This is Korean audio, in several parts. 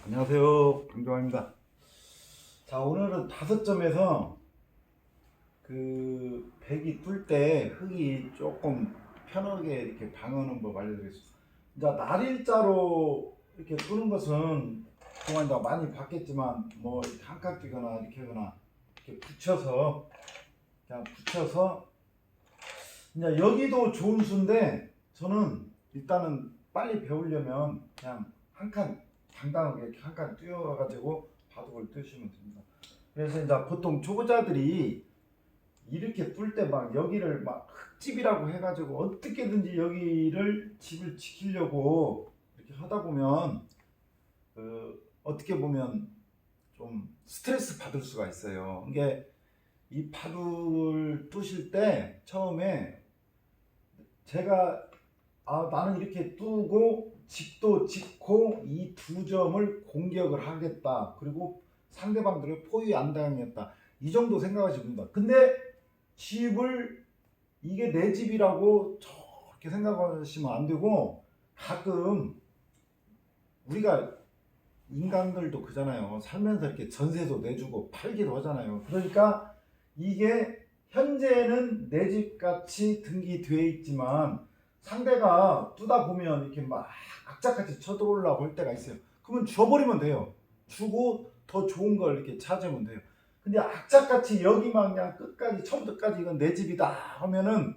안녕하세요, 김종환입니다. 자, 오늘은 5점에서 그 백이 뚫 때 흙이 조금 편하게 이렇게 방어하는 법 알려드리겠습니다. 이제 날일자로 이렇게 뚫는 것은 그동안 다 많이 봤겠지만 뭐 이렇게 한 칸 뛰거나 이렇게 하거나 이렇게 붙여서 그냥 붙여서 이제 여기도 좋은 수인데 저는 일단은 빨리 배우려면 그냥 한 칸 당당하게 이렇게 한 칸 뛰어가지고 바둑을 뜨시면 됩니다. 그래서 이제 보통 초보자들이 이렇게 뚫 때 막 여기를 막 흙집이라고 해가지고 어떻게든지 여기를 집을 지키려고 이렇게 하다 보면 어떻게 보면 좀 스트레스 받을 수가 있어요. 이게 이 바둑을 두실 때 처음에 제가 나는 이렇게 뚜고 집도 짓고 이 2점을 공격을 하겠다. 그리고 상대방들을 포위 안 당하겠다. 이 정도 생각하시면 됩니다. 근데 집을 이게 내 집이라고 저렇게 생각하시면 안 되고 가끔 우리가 인간들도 그잖아요. 살면서 이렇게 전세도 내주고 팔기도 하잖아요. 그러니까 이게 현재는 내 집같이 등기되어 있지만 상대가 뚜다 보면 이렇게 막 악착같이 쳐들어오려고 할 때가 있어요. 그러면 줘버리면 돼요. 주고 더 좋은 걸 이렇게 찾으면 돼요. 근데 악착같이 여기만 그냥 끝까지 처음부터까지 이건 내 집이다 하면은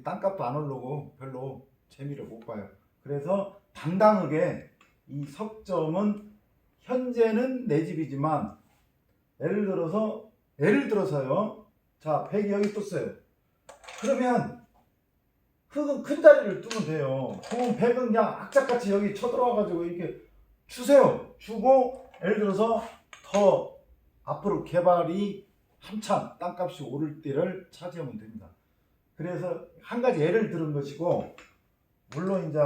땅값도 안 오르고 별로 재미를 못 봐요. 그래서 당당하게 이 석점은 현재는 내 집이지만 예를 들어서요. 자, 100이 여기 떴어요. 그러면 흙은 큰 자리를 두면 돼요. 그럼 100은 그냥 악착같이 여기 쳐들어와가지고 이렇게 주세요. 주고 예를 들어서 더 앞으로 개발이 한참 땅값이 오를 때를 차지하면 됩니다. 그래서 한 가지 예를 들은 것이고, 물론 이제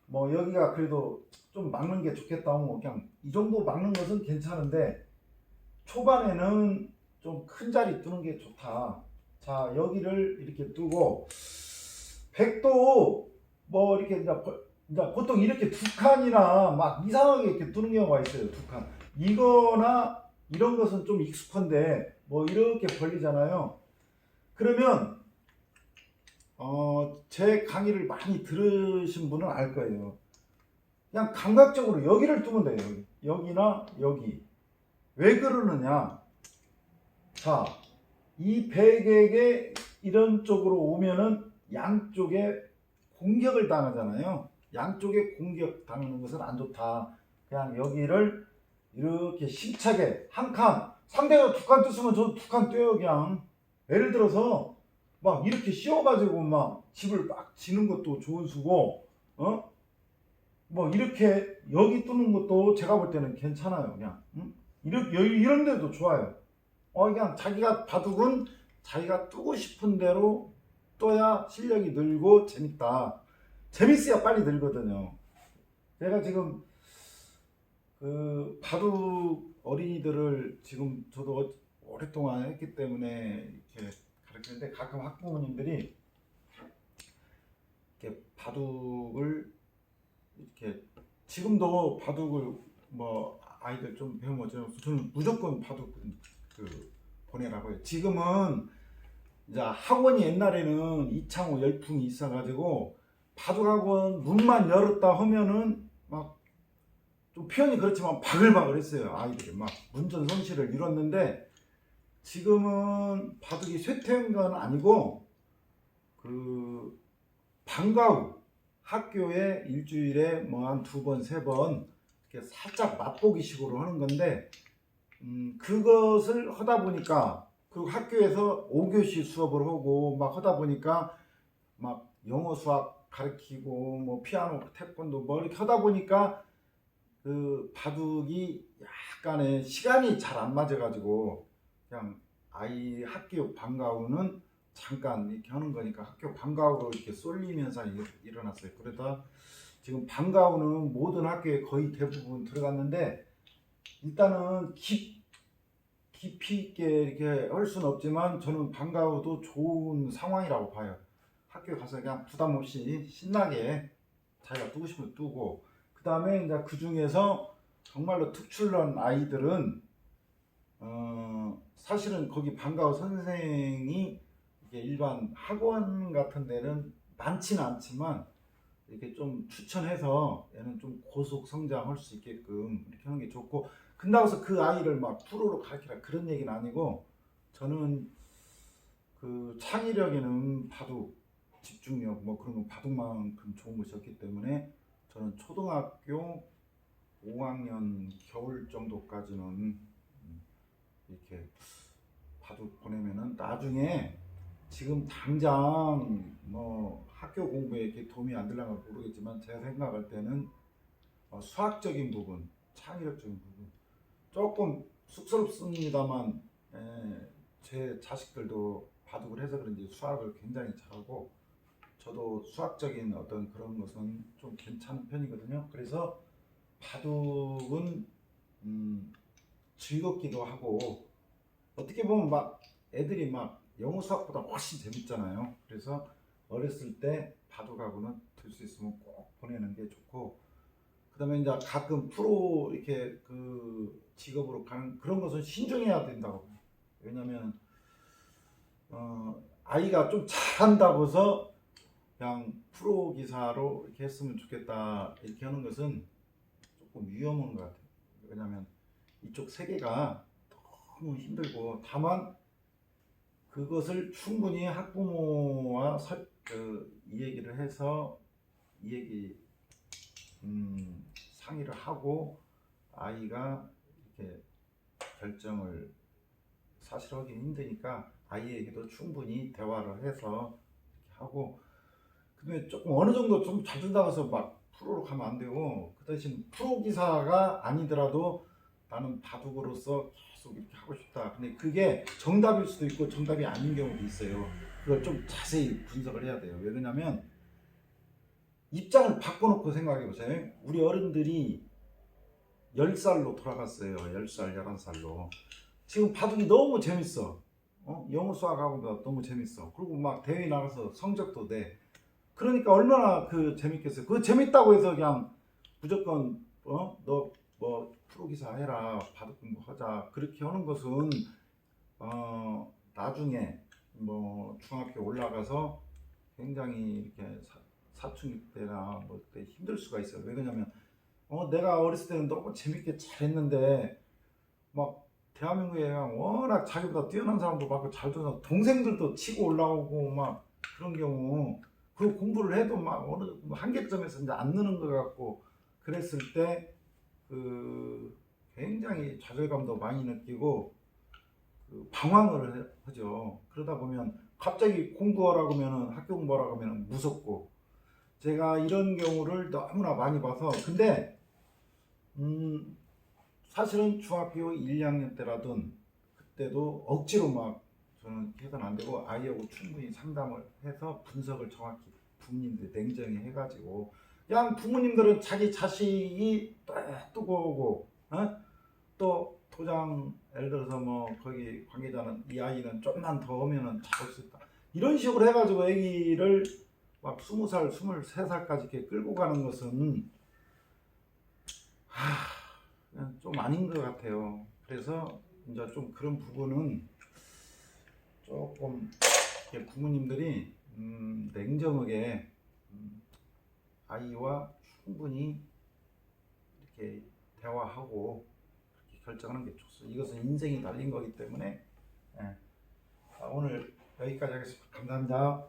뭐 여기가 그래도 좀 막는 게 좋겠다 하면 그냥 이 정도 막는 것은 괜찮은데 초반에는 좀 큰 자리 두는 게 좋다. 자, 여기를 이렇게 두고 백도 뭐 이렇게 이제 보통 이렇게 2칸이나 막 이상하게 이렇게 두는 경우가 있어요. 2칸. 이거나 이런 것은 좀 익숙한데 뭐 이렇게 벌리잖아요. 그러면 제 강의를 많이 들으신 분은 알 거예요. 그냥 감각적으로 여기를 두면 돼요. 여기나 여기. 왜 그러느냐? 자, 이 백에게 이런 쪽으로 오면은 양쪽에 공격을 당하잖아요. 양쪽에 공격 당하는 것은 안 좋다. 그냥 여기를 이렇게 힘차게 한 칸, 상대가 2칸 떴으면 저 2칸 뛰어요. 그냥 예를 들어서 막 이렇게 씌워가지고 막 집을 막 지는 것도 좋은 수고, 뭐 이렇게 여기 뚫는 것도 제가 볼 때는 괜찮아요. 그냥 이렇게 이런 데도 좋아요. 그냥 자기가 바둑은 자기가 뜨고 싶은 대로 떠야 실력이 늘고 재밌다. 재밌어야 빨리 늘거든요. 제가 지금 그 바둑 어린이들을 지금 저도 오랫동안 했기 때문에 이렇게 가르치는데 가끔 학부모님들이 이렇게 바둑을 이렇게 지금도 바둑을 뭐 아이들 좀 배우면 저는 무조건 바둑 보내라고 해요. 지금은 이제 학원이 옛날에는 이창호 열풍이 있어가지고 바둑학원 문만 열었다 하면은 막 좀 표현이 그렇지만 바글바글 했어요. 아이들이 막 문전성시를 이뤘는데 지금은 바둑이 쇠퇴한 건 아니고 그 방과 후 학교에 일주일에 뭐 한 2번, 3번 이렇게 살짝 맛보기 식으로 하는 건데 그것을 하다 보니까 그 학교에서 5교시 수업을 하고 막 하다 보니까 막 영어 수학 가르치고 뭐 피아노 태권도 뭐 이렇게 하다 보니까 그 바둑이 약간의 시간이 잘 안 맞아가지고 그냥 아이 학교 방과 후는 잠깐 이렇게 하는 거니까 학교 방과 후로 이렇게 쏠림 현상이 일어났어요. 그러다 지금 방과 후는 모든 학교에 거의 대부분 들어갔는데 일단은 깊이 있게 이렇게 할 수는 없지만 저는 방과 후도 좋은 상황이라고 봐요. 학교 가서 그냥 부담 없이 신나게 자기가 뜨고 싶으면 뜨고 그다음에 이제 그 중에서 정말로 특출난 아이들은 사실은 거기 방과후 선생이 이게 일반 학원 같은 데는 많지는 않지만 이렇게 좀 추천해서 얘는 좀 고속 성장할 수 있게끔 이렇게 하는 게 좋고, 근다고 해서 그 아이를 막 프로로 가르치라 그런 얘기는 아니고, 저는 그 창의력에는 바둑, 집중력 뭐 그런 거 바둑만큼 좋은 것이 없기 때문에 저는 초등학교 5학년 겨울 정도까지는 이렇게 바둑 보내면은 나중에 지금 당장 뭐 학교 공부에 이렇게 도움이 안 되려면 모르겠지만 제가 생각할 때는 수학적인 부분, 창의력적인 부분 조금 쑥스럽습니다만, 제 자식들도 바둑을 해서 그런지 수학을 굉장히 잘하고 저도 수학적인 어떤 그런 것은 좀 괜찮은 편이거든요. 그래서 바둑은 즐겁기도 하고 어떻게 보면 막 애들이 막 영어 수학보다 훨씬 재밌잖아요. 그래서 어렸을 때 바둑하고는 될 수 있으면 꼭 보내는 게 좋고, 그다음에 이제 가끔 프로 이렇게 그 직업으로 가는 그런 것은 신중해야 된다고 봐요. 왜냐면 아이가 좀 잘한다고 해서 그냥 프로 기사로 이렇게 했으면 좋겠다 이렇게 하는 것은 조금 위험한 것 같아요. 왜냐면 이쪽 세계가 너무 힘들고, 다만 그것을 충분히 학부모와 이 얘기를 해서 이 얘기 상의를 하고 아이가 이렇게 결정을 사실 하긴 힘드니까 아이에게도 충분히 대화를 해서 이렇게 하고, 그다음에 조금 어느 정도 좀 잘 준다고 해서 막 프로로 가면 안 되고, 그 대신 프로 기사가 아니더라도 나는 바둑으로서 계속 이렇게 하고 싶다. 근데 그게 정답일 수도 있고 정답이 아닌 경우도 있어요. 그걸 좀 자세히 분석을 해야 돼요. 왜 그러냐면 입장을 바꿔놓고 생각해 보세요. 우리 어른들이 10살로 돌아갔어요. 10살, 11살로. 지금 바둑이 너무 재밌어. 영어 수학하고 너무 재밌어. 그리고 막 대회 나가서 성적도 내. 그러니까 얼마나 그 재밌겠어요. 그 재밌다고 해서 그냥 무조건 너 뭐 프로 기사 해라, 바둑 공부하자 그렇게 하는 것은 나중에 뭐 중학교 올라가서 굉장히 이렇게 사춘기 때나 뭐 때 힘들 수가 있어요. 왜 그러냐면 내가 어렸을 때는 너무 재밌게 잘했는데 막 대한민국에 그냥 워낙 자기보다 뛰어난 사람도 많고 잘 되는 동생들도 치고 올라오고 막 그런 경우, 그리고 공부를 해도 막 어느 한계점에서 이제 안 느는 것 같고 그랬을 때 그 굉장히 좌절감도 많이 느끼고 그 방황을 하죠. 그러다 보면 갑자기 공부하라고 하면은 학교 공부하라고 하면은 무섭고, 제가 이런 경우를 너무나 많이 봐서. 근데 사실은 중학교 1, 2학년 때라든 그때도 억지로 막 저는 해서는 안 되고 아이하고 충분히 상담을 해서 분석을 정확히 부모님들 냉정히 해가지고, 그냥 부모님들은 자기 자식이 뜨거우고 또 도장 예를 들어서 뭐 거기 관계자는 이 아이는 좀만 더 오면은 잘할 수 있다 이런 식으로 해가지고 아기를 막 20살, 23살까지 이렇게 끌고 가는 것은 그냥 좀 아닌 것 같아요. 그래서 이제 좀 그런 부분은 조금 부모님들이 냉정하게 아이와 충분히 이렇게 대화하고 그렇게 결정하는 게 좋습니다. 이것은 인생이 달린 거기 때문에. 오늘 여기까지 하겠습니다. 감사합니다.